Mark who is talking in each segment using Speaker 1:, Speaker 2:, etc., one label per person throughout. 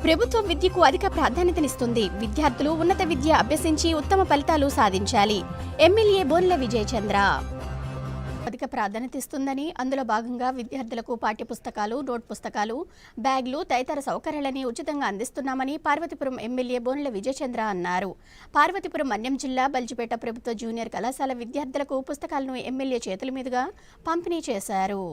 Speaker 1: ప్రభుత్వం విద్యకు అధిక ప్రాధాన్యతనిస్తుంది. విద్యార్థులు ఉన్నత విద్య అభ్యసించి ఉత్తమ ఫలితాలు సాధించాలి. ఎమ్మెల్యే బోన్ల విజయ్ చంద్ర అధిక ప్రాధాన్యత ఇస్తుందని, అందులో భాగంగా విద్యార్థులకు పాఠ్యపుస్తకాలు, నోట్ పుస్తకాలు, బ్యాగులు తదితర సౌకర్యాలని ఉచితంగా అందిస్తున్నామని పార్వతీపురం ఎమ్మెల్యే బోన్ల విజయ్ చంద్ర అన్నారు. పార్వతీపురం మన్యం జిల్లా బల్జిపేట ప్రభుత్వ జూనియర్ కళాశాల విద్యార్థులకు పుస్తకాలను ఎమ్మెల్యే చేతుల మీదుగా పంపిణీ చేశారు.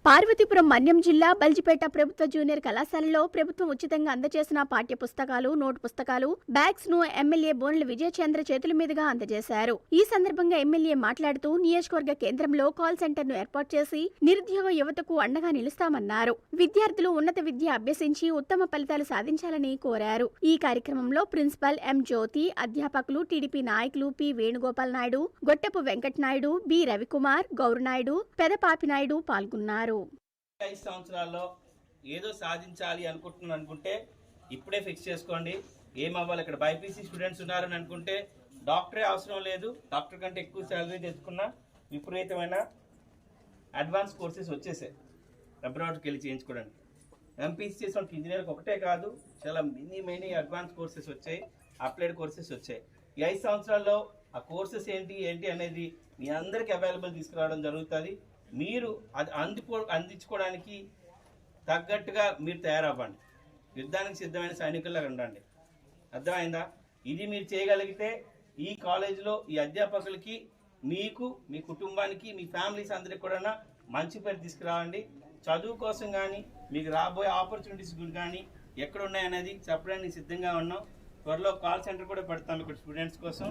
Speaker 1: పార్వతీపురం మన్యం జిల్లా బల్జిపేట ప్రభుత్వ జూనియర్ కళాశాలలో ప్రభుత్వం ఉచితంగా అందజేసిన పాఠ్య పుస్తకాలు, నోట్ పుస్తకాలు, బ్యాగ్స్ ను ఎమ్మెల్యే బోన్ల విజయ్ చంద్ర చేతుల మీదుగా అందజేశారు. ఈ సందర్భంగా ఎమ్మెల్యే మాట్లాడుతూ నియోజకవర్గ కేంద్రంలో కాల్ సెంటర్ ను ఏర్పాటు చేసి నిరుద్యోగ యువతకు అండగా నిలుస్తామన్నారు. విద్యార్థులు ఉన్నత విద్య అభ్యసించి ఉత్తమ ఫలితాలు సాధించాలని కోరారు. ఈ కార్యక్రమంలో ప్రిన్సిపల్ ఎం జ్యోతి, అధ్యాపకులు, టీడీపీ నాయకులు పి వేణుగోపాల్ నాయుడు, గొట్టపు వెంకట నాయుడు, బి రవికుమార్, గౌరునాయుడు, పెదపాపి నాయుడు పాల్గొన్నారు.
Speaker 2: 5 సంవత్సరాల్లో ఏదో సాధించాలి అనుకుంటే ఇప్పుడే ఫిక్స్ చేసుకోండి. ఏమవ్వాలి, ఇక్కడ బైపీసీ స్టూడెంట్స్ ఉన్నారని అనుకుంటే డాక్టరే అవసరం లేదు. డాక్టర్ కంటే ఎక్కువ శాలరీ తెచ్చుకున్న విపరీతమైన అడ్వాన్స్ కోర్సెస్ వచ్చేసాయి అబ్రాడ్కి వెళ్ళి చేయించుకోవడానికి. ఎంపీసీ చేసిన ఇంజనీర్కి ఒకటే కాదు, చాలా మెనీ అడ్వాన్స్ కోర్సెస్ వచ్చాయి, అప్లైడ్ కోర్సెస్ వచ్చాయి. ఈ 5 సంవత్సరాల్లో ఆ కోర్సెస్ ఏంటి అనేది మీ అందరికీ అవైలబుల్ తీసుకురావడం జరుగుతుంది. మీరు అది అందించుకోవడానికి తగ్గట్టుగా మీరు తయారవ్వండి. యుద్ధానికి సిద్ధమైన సైనికుల్లాగా ఉండండి. అర్థమైందా? ఇది మీరు చేయగలిగితే ఈ కాలేజీలో ఈ అధ్యాపకులకి, మీకు, మీ కుటుంబానికి, మీ ఫ్యామిలీస్ అందరికి కూడా మంచి పేరు తీసుకురావండి. చదువు కోసం కానీ, మీకు రాబోయే ఆపర్చునిటీస్ కానీ ఎక్కడ ఉన్నాయనేది చెప్పడానికి సిద్ధంగా ఉన్నాం. త్వరలో కాల్ సెంటర్ కూడా పెడతాం ఇక్కడ స్టూడెంట్స్ కోసం.